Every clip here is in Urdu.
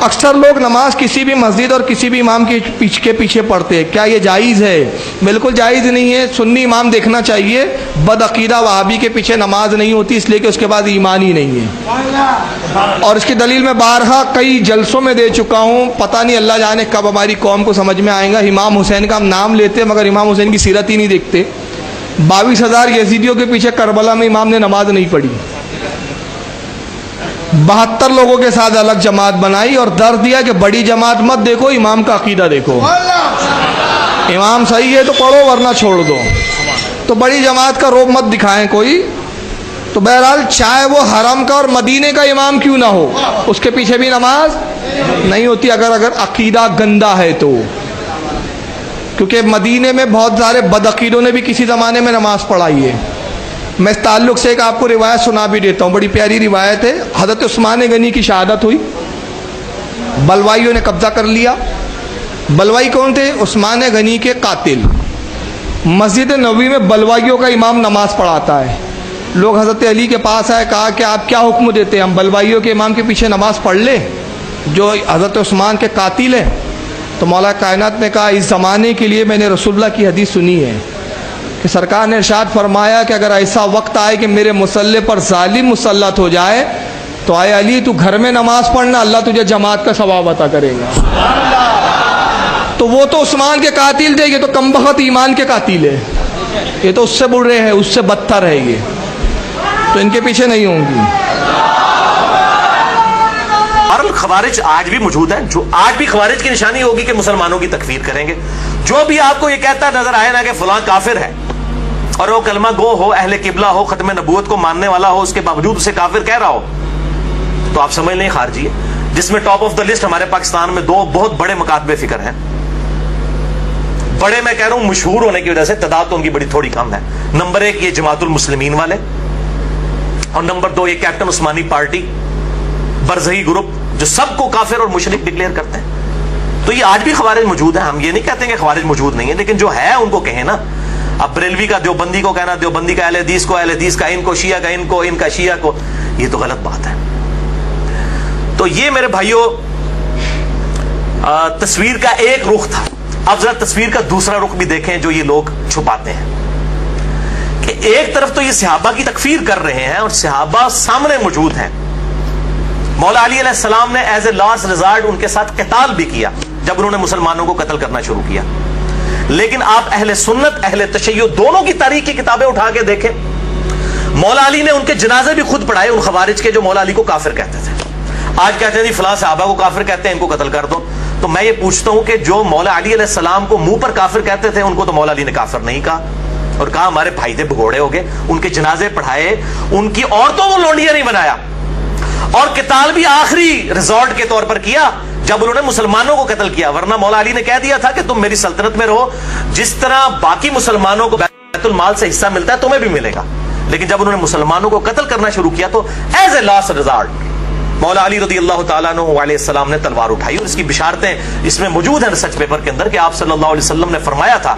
اکثر لوگ نماز کسی بھی مسجد اور کسی بھی امام کے پیچھے پڑھتے ہیں، کیا یہ جائز ہے؟ بالکل جائز نہیں ہے، سنی امام دیکھنا چاہیے۔ بد عقیدہ وہابی کے پیچھے نماز نہیں ہوتی، اس لیے کہ اس کے بعد ایمان ہی نہیں ہے، اور اس کی دلیل میں بارہا کئی جلسوں میں دے چکا ہوں، پتہ نہیں اللہ جانے کب ہماری قوم کو سمجھ میں آئے گا۔ امام حسین کا ہم نام لیتے مگر امام حسین کی سیرت ہی نہیں دیکھتے۔ 22,000 یزیدیوں کے پیچھے کربلا میں امام نے نماز نہیں پڑھی، 72 لوگوں کے ساتھ الگ جماعت بنائی اور درد دیا کہ بڑی جماعت مت دیکھو، امام کا عقیدہ دیکھو، امام صحیح ہے تو پڑھو ورنہ چھوڑ دو، تو بڑی جماعت کا روب مت دکھائیں کوئی۔ تو بہرحال چاہے وہ حرم کا اور مدینے کا امام کیوں نہ ہو، اس کے پیچھے بھی نماز نہیں ہوتی اگر عقیدہ گندا ہے تو، کیونکہ مدینے میں بہت سارے بدعقیدوں نے بھی کسی زمانے میں نماز پڑھائی ہے۔ میں اس تعلق سے ایک آپ کو روایت سنا بھی دیتا ہوں، بڑی پیاری روایت ہے۔ حضرت عثمان غنی کی شہادت ہوئی، بلوائیوں نے قبضہ کر لیا۔ بلوائی کون تھے؟ عثمان غنی کے قاتل۔ مسجد نبوی میں بلوائیوں کا امام نماز پڑھاتا ہے، لوگ حضرت علی کے پاس آئے، کہا کہ آپ کیا حکم دیتے ہیں، ہم بلوائیوں کے امام کے پیچھے نماز پڑھ لیں جو حضرت عثمان کے قاتل ہیں؟ تو مولا کائنات نے کہا اس زمانے کے لیے میں نے رسول اللہ کی حدیث سنی ہے کہ سرکار نے ارشاد فرمایا کہ اگر ایسا وقت آئے کہ میرے مصلی پر ظالم مسلط ہو جائے تو آئے علی تو گھر میں نماز پڑھنا، اللہ تجھے جماعت کا ثواب عطا کرے گا۔ تو وہ تو عثمان کے قاتل تھے، یہ تو کم بخت ایمان کے قاتل ہے، یہ تو اس سے برے ہیں، اس سے بدتر ہے، یہ تو ان کے پیچھے نہیں ہوں گی۔ اور خوارج آج بھی موجود ہیں، جو آج بھی خوارج کی نشانی ہوگی کہ مسلمانوں کی تکفیر کریں گے۔ جو بھی آپ کو یہ کہتا نظر آئے نا کہ فلاں کافر ہے اور وہ کلمہ گو ہو، اہل قبلہ ہو، ختم نبوت کو ماننے والا ہو، اس کے باوجود اسے کافر کہہ رہا ہو، تو آپ سمجھ لیں خارجی ہے، جس میں ٹاپ آف دا لسٹ ہمارے پاکستان میں 2 بہت بڑے مکاتب فکر ہیں۔ بڑے میں کہہ رہا ہوں مشہور ہونے کی وجہ سے، تعداد تو ان کی بڑی تھوڑی کم ہے۔ نمبر 1 یہ جماعت المسلمین والے، اور نمبر 2 یہ کیپٹن عثمانی پارٹی، برزئی گروپ، جو سب کو کافر اور مشرک ڈکلیئر کرتے ہیں۔ تو یہ آج بھی خوارج موجود ہیں، ہم یہ نہیں کہتے کہ خوارج موجود نہیں ہے، لیکن جو ہے ان کو کہیں نا۔ اب بریلوی کا دیوبندی کو کہنا، دیوبندی کا اہل حدیث کو اہل حدیث کا، ان کو شیعہ کا ان کو، ان کا شیعہ کو، یہ تو غلط بات ہے۔ تو یہ میرے بھائیوں تصویر کا ایک رخ تھا۔ اب ذرا تصویر کا دوسرا رخ بھی دیکھیں جو یہ لوگ چھپاتے ہیں، کہ ایک طرف تو یہ صحابہ کی تکفیر کر رہے ہیں اور صحابہ سامنے موجود ہیں۔ مولا علی علیہ السلام نے ایز اے لاسٹ ریزارٹ ان کے ساتھ قتال بھی کیا جب انہوں نے مسلمانوں کو قتل کرنا شروع کیا، لیکن آپ اہل سنت اہل تشیع دونوں کی تاریخ کی کتابیں اٹھا کے دیکھیں، مولا علی نے ان کے جنازے بھی خود پڑھائے، ان خوارج کے جو مولا علی کو کافر کہتے تھے۔ آج کہتے ہیں جی فلاں صحابہ کو کافر کہتے ہیں، ان کو قتل کر دو۔ تو میں یہ پوچھتا ہوں کہ جو مولا علی علیہ السلام کو منہ پر کافر کہتے تھے، ان کو تو مولا علی نے کافر نہیں کہا، اور کہا ہمارے بھائی تھے، بھگوڑے ہو گئے، ان کے جنازے پڑھائے، ان کی عورتوں کو لونڈیاں نہیں بنایا، اور قتال بھی آخری ریزورٹ کے طور پر کیا جب انہوں نے مسلمانوں کو قتل کیا۔ ورنہ مولا علی نے کہہ دیا تھا کہ تم میری سلطنت میں رہو، جس طرح باقی مسلمانوں کو بیت المال سے حصہ ملتا ہے تمہیں بھی ملے گا۔ لیکن جب انہوں نے مسلمانوں کو قتل کرنا شروع کیا تو ایز اے لاسٹ ریزارٹ مولا علی رضی اللہ تعالیٰ عنہ علیہ السلام نے تلوار اٹھائی، اور اس کی بشارتیں اس میں موجود ہیں ریسرچ پیپر کے اندر، کہ آپ صلی اللہ علیہ وسلم نے فرمایا تھا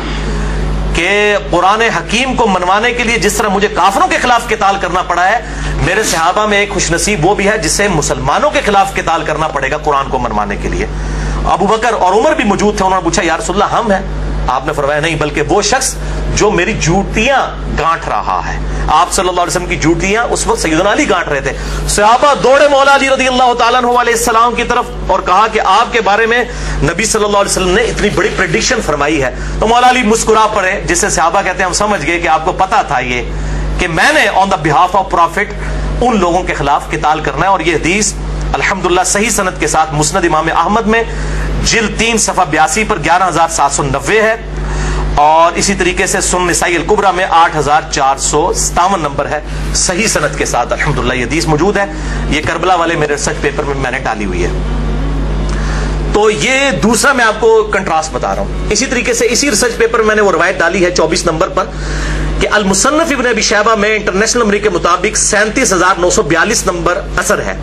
کہ قرآن حکیم کو منوانے کے لیے جس طرح مجھے کافروں کے خلاف قتال کرنا پڑا ہے، میرے صحابہ میں ایک خوش نصیب وہ بھی ہے جسے مسلمانوں کے خلاف قتال کرنا پڑے گا قرآن کو منوانے کے لیے۔ ابو بکر اور عمر بھی موجود تھے، انہوں نے پوچھا یا رسول اللہ ہم ہیں؟ آپ نے فرمایا نہیں، بلکہ وہ شخص جو میری جوتیاں گانٹ رہا ہے۔ آپ صلی اللہ علیہ وسلم کی جوتیاں اس وقت سیدنا علی گانٹ رہے تھے۔ صحابہ دوڑے مولا علی رضی اللہ تعالیٰ عنہ علیہ السلام کی طرف اور کہا کہ آپ کے بارے میں نبی صلی اللہ علیہ وسلم نے اتنی بڑی پریڈکشن فرمائی ہے۔ تو مولا علی مسکرا پڑے، جس سے صحابہ کہتے ہیں ہم سمجھ گئے کہ آپ کو پتا تھا یہ کہ میں نے آن دا بہاف آف پروفٹ ان لوگوں کے خلاف قتال کرنا ہے۔ اور یہ حدیث الحمدللہ صحیح سند کے ساتھ مسند امام احمد میں جلد 3 صفحہ 82 پر 11790 ہے، اور اسی طریقے سے سنن نسائی الکبریٰ میں 8457 نمبر ہے، صحیح سند کے ساتھ الحمدللہ یہ حدیث موجود ہے۔ یہ کربلا والے میرے ریسرچ پیپر میں نے ڈالی ہوئی ہے۔ تو یہ دوسرا میں آپ کو کنٹراسٹ بتا رہا ہوں۔ اسی طریقے سے اسی ریسرچ پیپر میں نے وہ روایت ڈالی ہے 24 نمبر پر کہ المصنف ابن ابی شیبہ میں انٹرنیشنل نمبر کے مطابق 37942 نمبر اثر ہے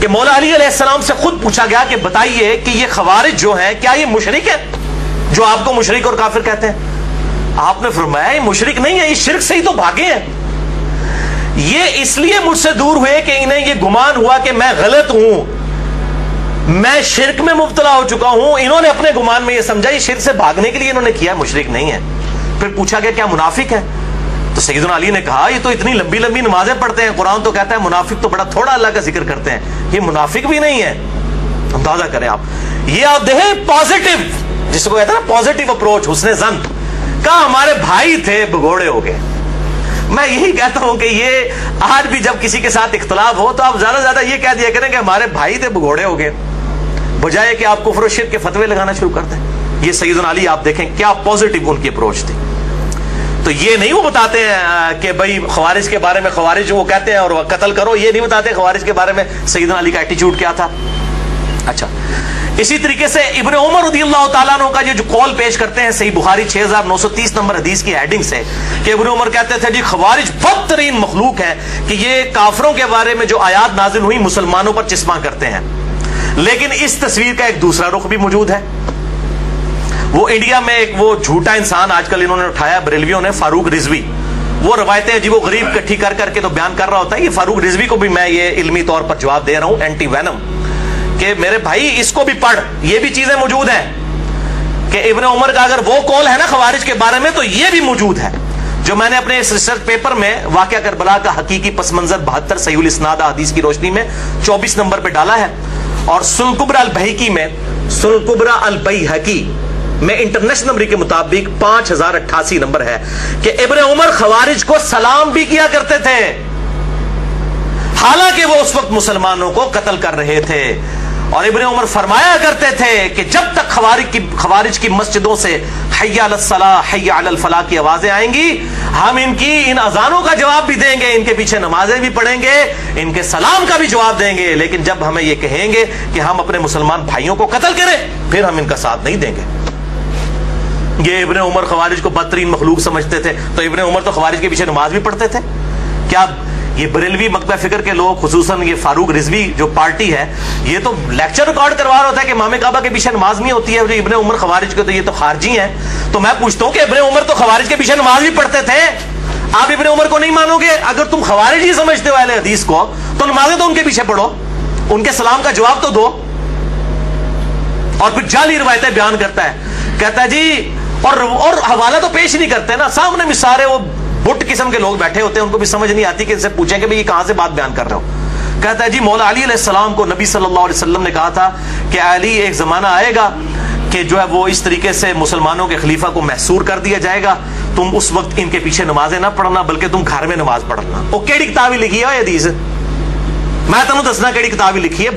کہ مولا علی علیہ السلام سے خود پوچھا گیا کہ بتائیے کہ یہ خوارج جو ہیں کیا یہ مشرک ہیں جو آپ کو مشرک اور کافر کہتے ہیں؟ آپ نے فرمایا یہ مشرک نہیں ہے، یہ شرک سے ہی تو بھاگے ہیں، یہ اس لیے مجھ سے دور ہوئے کہ انہیں یہ گمان ہوا کہ میں غلط ہوں، میں شرک میں مبتلا ہو چکا ہوں. انہوں نے اپنے گمان میں یہ سمجھا یہ شرک سے بھاگنے کے لیے انہوں نے کیا, مشرک نہیں ہے. پھر پوچھا گیا کیا منافق ہے؟ تو سیدنا علی نے کہا یہ تو اتنی لمبی لمبی نمازیں پڑھتے ہیں, قرآن تو کہتا ہے منافق تو بڑا تھوڑا اللہ کا ذکر کرتے ہیں, یہ منافق بھی نہیں ہے. اندازہ کریں آپ, یہ آپ دیکھیں پازیٹو, جس کو کہتے ہیں نا پازیٹو اپروچ, حسن ظن. کہا ہمارے بھائی تھے بگوڑے ہو گئے. میں یہی کہتا ہوں کہ یہ آج بھی جب کسی کے ساتھ اختلاف ہو تو آپ زیادہ سے زیادہ یہ کہہ دیا کریں کہ ہمارے بھائی تھے بگوڑے ہو گئے, بجائے کہ آپ کفر و شرک کے فتوے لگانا شروع کر دیں. یہ سیدنا علی آپ دیکھیں کیا پازیٹو ان کی اپروچ تھی. تو یہ نہیں وہ بتاتے ہیں کہ بھائی خوارج کے بارے میں, خوارج وہ کہتے ہیں اور قتل کرو, یہ نہیں بتاتے خوارج کے بارے میں سیدنا علی کا ایٹیچیوڈ کیا تھا. اچھا, اسی طریقے سے ابن عمر رضی اللہ تعالیٰ عنہ کا جو قول پیش کرتے ہیں صحیح بخاری 6930 نمبر حدیث کی ہیڈنگ سے, کہ ابن عمر کہتے تھے جی خوارج بدترین مخلوق ہے, کہ یہ کافروں کے بارے میں جو آیات نازل ہوئی مسلمانوں پر چسپاں کرتے ہیں. لیکن اس تصویر کا ایک دوسرا رخ بھی موجود ہے. وہ انڈیا میں ایک وہ جھوٹا انسان آج کل انہوں نے اٹھایا بریلویوں نے, فاروق رضوی. وہ روایتیں جی وہ غریب کٹھی کر کر کے تو بیان کر رہا ہوتا ہے. یہ فاروق رضوی کو بھی میں یہ علمی طور پر جواب دے رہا ہوں, اینٹی وینم, کہ میرے بھائی اس کو بھی پڑھ, یہ بھی چیزیں موجود ہیں کہ ابن عمر کا اگر وہ قول ہے نا خوارج کے بارے میں تو یہ بھی موجود ہے, جو میں نے اپنے اس ریسرچ پیپر میں واقعہ کربلا کا حقیقی پس منظر 72 صحیح الاسناد حدیث کی روشنی میں 24 نمبر پہ ڈالا ہے. اور سنن کبری البیہقی میں, سنن کبری البیہقی میں انٹرنیشنل نمبر کے مطابق 5088 نمبر ہے کہ ابن عمر خوارج کو سلام بھی کیا کرتے تھے, حالانکہ وہ اس وقت مسلمانوں کو قتل کر رہے تھے. اور ابن عمر فرمایا کرتے تھے کہ جب تک خوارج کی مسجدوں سے حی علی الصلاۃ حی علی الفلاح کی آوازیں آئیں گی, ہم ان اذانوں کا جواب بھی دیں گے, ان کے پیچھے نمازیں بھی پڑھیں گے, ان کے سلام کا بھی جواب دیں گے, لیکن جب ہمیں یہ کہیں گے کہ ہم اپنے مسلمان بھائیوں کو قتل کریں پھر ہم ان کا ساتھ نہیں دیں گے. یہ ابن عمر خوارج کو بدترین مخلوق سمجھتے تھے. تو ابن عمر تو خوارج کے پیچھے نماز بھی پڑھتے تھے. کیا یہ بریلوی مکتبہ فکر کے لوگ, خصوصاً یہ فاروق رضوی جو پارٹی ہے, یہ تو لیکچر ریکارڈ کروا رہا ہوتا ہے کہ امام کعبہ کے پیچھے نماز نہیں ہوتی ہے, ابن عمر خوارج کے تو یہ تو خارجی ہیں. تو میں پوچھتا ہوں کہ ابن عمر تو خوارج کے پیچھے نماز بھی پڑھتے تھے, آپ ابن عمر کو نہیں مانو گے؟ اگر تم خوارج ہی سمجھتے ہو اہل حدیث کو تو نمازیں تو ان کے پیچھے پڑھو, ان کے سلام کا جواب تو دو. اور پھر جعلی روایتیں بیان کرتا ہے, کہتا ہے جی, اور حوالہ تو پیش نہیں کرتے نا, سامنے بھی سارے وہ بٹ قسم کے لوگ بیٹھے ہوتے ہیں, ان کو بھی سمجھ نہیں آتی کہ ان سے پوچھیں کہ بھئی یہ کہاں سے بات بیان کر رہے ہو. کہتا ہے جی مولا علی علیہ السلام کو نبی صلی اللہ علیہ وسلم نے کہا تھا کہ علی ایک زمانہ آئے گا کہ جو ہے وہ اس طریقے سے مسلمانوں کے خلیفہ کو محصور کر دیا جائے گا, تم اس وقت ان کے پیچھے نمازیں نہ پڑھنا بلکہ تم گھر میں نماز پڑھنا. وہ کیڑی کتاب لکھی ہے حدیث, میں تمہیں دسنا کیڑی کتاب لکھی ہے,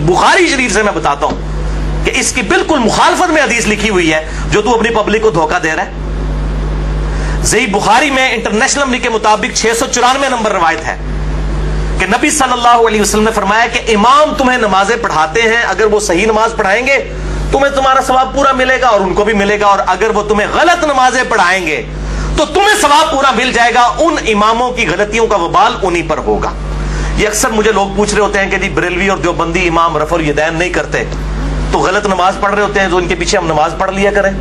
بخاری شریف سے میں بتاتا ہوں کہ اس کی بالکل مخالفت میں حدیث لکھی ہوئی ہے جو تو اپنی پبلک کو دھوکہ دے رہا ہے. صحیح بخاری میں انٹرنیشنل نمبر کے مطابق 694 نمبر روایت ہے کہ نبی صلی اللہ علیہ وسلم نے فرمایا کہ امام تمہیں نمازیں پڑھاتے ہیں, اگر وہ صحیح نماز پڑھائیں گے تمہیں تمہارا ثواب پورا ملے گا اور ان کو بھی ملے گا, اور اگر وہ تمہیں غلط نمازیں پڑھائیں گے تو تمہیں ثواب پورا مل جائے گا, ان اماموں کی غلطیوں کا وبال انہی پر ہوگا. یہ اکثر مجھے لوگ پوچھ رہے ہوتے ہیں کہ جی بریلوی اور دیوبندی امام رفع الیدین نہیں کرتے تو غلط نماز پڑھ رہے ہوتے ہیں, تو ان کے پیچھے ہم نماز پڑھ لیا کریں.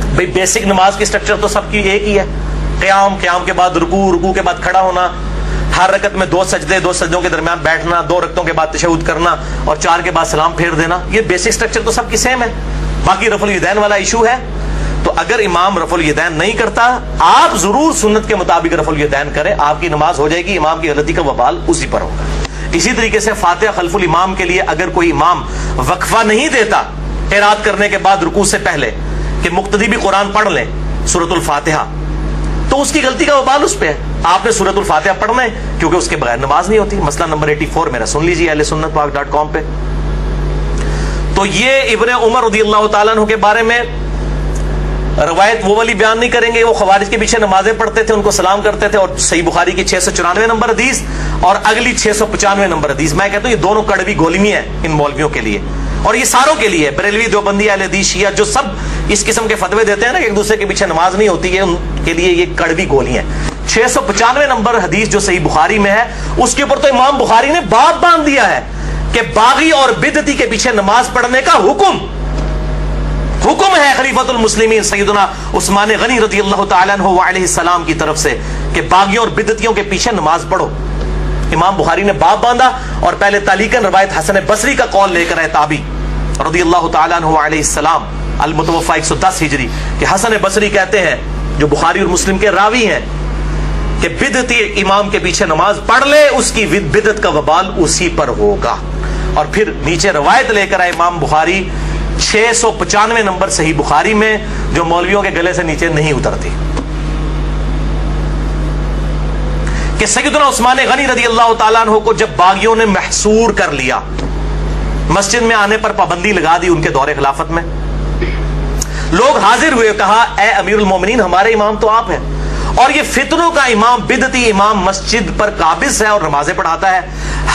بھئی بیسک نماز کی سٹرکچر تو سب کی ایک ہی ہے, قیام کے بعد رکوع کے بعد کھڑا ہونا, ہر رکعت میں 2 سجدے, 2 سجدوں کے درمیان بیٹھنا, 2 رکعتوں کے بعد تشہد کرنا اور 4 کے بعد سلام پھیر دینا. یہ بیسک سٹرکچر تو سب کی سیم ہے. باقی رفع الیدین والا ایشو ہے, تو اگر امام رفع الیدین نہیں کرتا آپ ضرور سنت کے مطابق رفع الیدین کریں, آپ کی نماز ہو جائے گی, امام کی غلطی کا وبال اسی پر ہوگا. اسی طریقے سے فاتحہ خلف الامام کے لیے اگر کوئی امام وقفہ نہیں دیتا قرات کرنے کے بعد رکوع سے پہلے کہ مقتدی بھی قرآن پڑھ لیں سورۃ الفاتحہ, تو اس کی غلطی کا وبال اس پہ ہے. آپ نے سورۃ الفاتحہ پڑھنا ہے کیونکہ اس کے بغیر نماز نہیں ہوتی. مسئلہ نمبر 84 میرا سن لیجیے اہل سنت پاک .com پہ. تو یہ ابن عمر رضی اللہ تعالیٰ عنہ کے بارے میں روایت وہ والی بیان نہیں کریں گے, وہ خوارج کے پیچھے نمازیں پڑھتے تھے, ان کو سلام کرتے تھے, اور صحیح بخاری کی 694 نمبر حدیث اور اگلی 695 نمبر حدیث, میں کہتا ہوں یہ دونوں کڑوی گولیاں ہیں ان مولویوں کے لیے, اور یہ ساروں کے لیے, بریلوی, دیوبندی, اہل حدیث, شیعہ, جو سب اس قسم کے فتوے دیتے ہیں نا کہ ایک دوسرے کے پیچھے نماز نہیں ہوتی ہے, ان کے لیے یہ کڑوی گولیاں ہیں. 695 نمبر حدیث جو صحیح بخاری میں ہے, اس کے اوپر تو امام بخاری نے باب باندھ دیا ہے کہ باغی اور بدعتی کے پیچھے نماز پڑھنے کا حکم ہے خلیفۃ المسلمین سیدنا عثمان غنی رضی اللہ تعالیٰ عنہ علیہ السلام کی طرف سے کہ باغیوں اور بدعتیوں کے پیچھے نماز پڑھو. امام بخاری نے باب باندھا اور پہلے تعلیقاً روایت حسن بصری کا قول لے کر ہے تابی رضی اللہ تعالیٰ عنہ علیہ السلام المتوفى 110 ہجری کہ حسن بصری کہتے ہیں جو بخاری اور مسلم کے راوی ہیں کہ بدعتی امام کے پیچھے نماز پڑھ لے اس کی بدعت کا وبال اسی پر ہوگا. اور پھر نیچے روایت لے کر آئے امام بخاری 695 نمبر صحیح بخاری میں جو مولویوں کے گلے سے نیچے نہیں اترتی کہ سیدنا عثمان غنی رضی اللہ تعالیٰ عنہ کو جب باغیوں نے محصور کر لیا, مسجد میں آنے پر پابندی لگا دی ان کے دور خلافت میں, لوگ حاضر ہوئے, کہا اے امیر المومنین ہمارے امام تو آپ ہیں اور یہ فتنوں کا امام بدعتی امام مسجد پر قابض ہے اور نمازیں پڑھاتا ہے,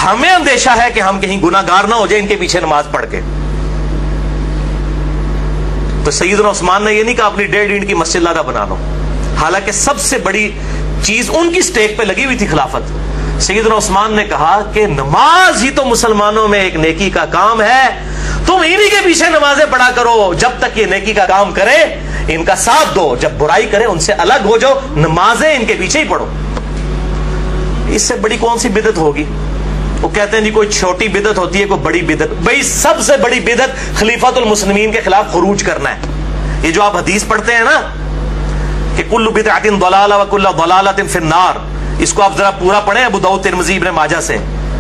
ہمیں اندیشہ ہے کہ ہم کہیں گناہ گار نہ ہو جائیں ان کے پیچھے نماز پڑھ کے. تو سیدنا عثمان نے یہ نہیں کہا اپنی 1.5 اینٹ کی مسجد لادہ بنا لو, حالانکہ سب سے بڑی چیز ان کی سٹیک پہ لگی ہوئی تھی خلافت. سیدنا عثمان نے کہا کہ نماز ہی تو مسلمانوں میں ایک نیکی کا کام ہے, تم انہی کے پیچھے نمازیں پڑھا کرو, جب تک یہ نیکی کا کام کرے ان کا ساتھ دو, جب برائی کرے ان سے الگ ہو جاؤ, نمازیں ان کے پیچھے ہی پڑھو. اس سے بڑی کون سی بدعت ہوگی؟ وہ کہتے ہیں جی کوئی چھوٹی بدعت ہوتی ہے کوئی بڑی بدعت. بھئی سب سے بڑی بدعت خلیفۃ المسلمین کے خلاف خروج کرنا ہے. یہ جو آپ حدیث پڑھتے ہیں نا کہ کل بدعۃ ضلالہ وکل ضلالۃ فی النار, اس کو آپ ذرا پورا پڑھیں ابو داؤد ترمذی ابن ماجہ سے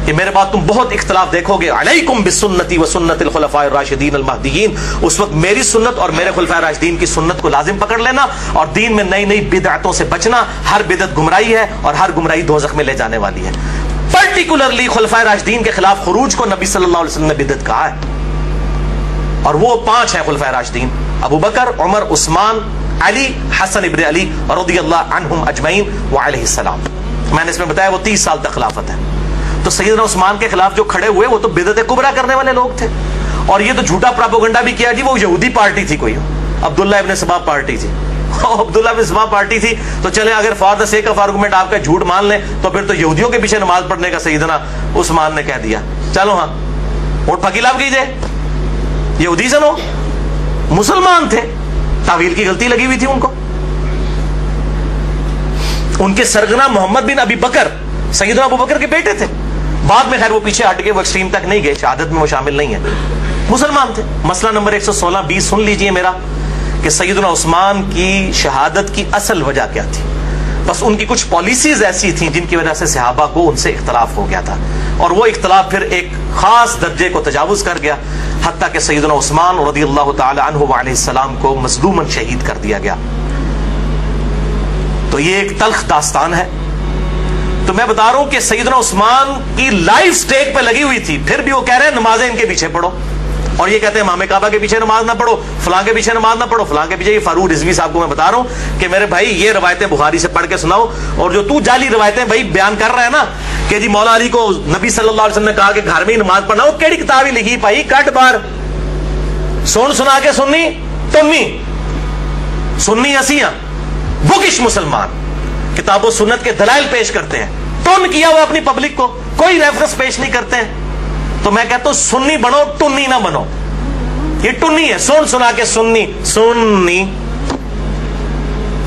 کہ میرے بعد تم بہت اختلاف دیکھو گے. علیکم بسنتی وسنت الخلفاء الراشدین المہدیین, اس وقت میری سنت اور میرے خلفاء راشدین کی سنت کو لازم پکڑ لینا اور دین میں نئی نئی بدعتوں سے بچنا. ہر بدعت گمراہی ہے اور ہر گمراہی دوزخ میں لے جانے والی ہے. پرٹیکولرلی خلفاء راشدین کے خلاف خروج کو نبی صلی اللہ علیہ وسلم نے بدعت کہا ہے, اور وہ 5 ہیں خلفاء راشدین, ابو بکر, عمر, عثمان, علی, حسن ابن علی رضی اللہ عنہم اجمعین وعلیہ السلام. میں نے اس میں بتایا وہ 30 سال تک خلافت ہے. تو سیدنا عثمان کے خلاف جو کھڑے ہوئے وہ تو بدعت کبریٰ کرنے والے لوگ تھے, اور یہ تو جھوٹا پراپوگنڈا بھی کیا جی وہ یہودی پارٹی تھی, کوئی عبداللہ ابن سبا پارٹی تھی. عبداللہ ابن سبا پارٹی تھی تو چلیں اگر for the sake of argument آپ کا جھوٹ مان لیں تو پھر تو یہودیوں کے پیچھے نماز پڑھنے کا سیدنا عثمان نے کہہ دیا. چلو ہاں ووٹ پھکیلاب کیجئے, یہودی سنو, مسلمان تھے, تعویل کی غلطی لگی ہوئی تھی ان کو. ان کے سرگنا محمد بن ابی بکر سیدنا ابو بکر کے بیٹے تھے, بعد میں خیر وہ پیچھے ہٹ کے وہ ایکسٹریم تک نہیں گئے, شہادت میں وہ شامل نہیں ہے, مسلمان تھے. مسئلہ نمبر 116-20 سن لیجئے میرا کہ سیدنا عثمان کی شہادت کی اصل وجہ کیا تھی. بس ان کی کچھ پالیسیز ایسی تھیں جن کی وجہ سے صحابہ کو ان سے اختلاف ہو گیا تھا, اور وہ اختلاف پھر ایک خاص درجے کو تجاوز کر گیا, حتیٰ کہ سیدنا عثمان رضی اللہ تعالی عنہ علیہ السلام کو مظلوماً شہید کر دیا گیا. تو یہ ایک تلخ داستان ہے. تو میں بتا رہا ہوں کہ سیدنا عثمان کی لائف سٹیک پہ لگی ہوئی تھی, پھر بھی وہ کہہ رہے ہیں نمازیں ان کے پیچھے پڑھو, اور یہ کہتے ہیں امام کعبہ کے پیچھے نماز نہ پڑھو, فلاں کے پیچھے نماز نہ پڑھو, فلاں کے پیچھے. یہ فاروق رضوی صاحب کو میں بتا رہا ہوں کہ میرے بھائی یہ روایتیں بخاری سے پڑھ کے سناؤ, اور جو تو جعلی روایتیں بھائی بیان کر رہا ہے نا کہ جی مولا علی کو نبی صلی اللہ علیہ وسلم نے کہا کہ گھر میں ہی نماز پڑھنا, وہ کیڑی کتاب ہی لکھی پائی کٹ بار سنا کے سننی تمی سننی اسیاں بکش مسلمان کتاب و سنت کے دلائل پیش کرتے ہیں, ٹن کیا وہ اپنی پبلک کو, کوئی ریفرنس پیش نہیں کرتے ہیں. تو میں کہتا ہوں سنی بنو, ٹنی نہ بنو. یہ ٹنی ہے, سنا کے سننی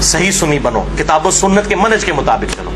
صحیح سنی بنو, کتاب و سنت کے منہج کے مطابق چلو.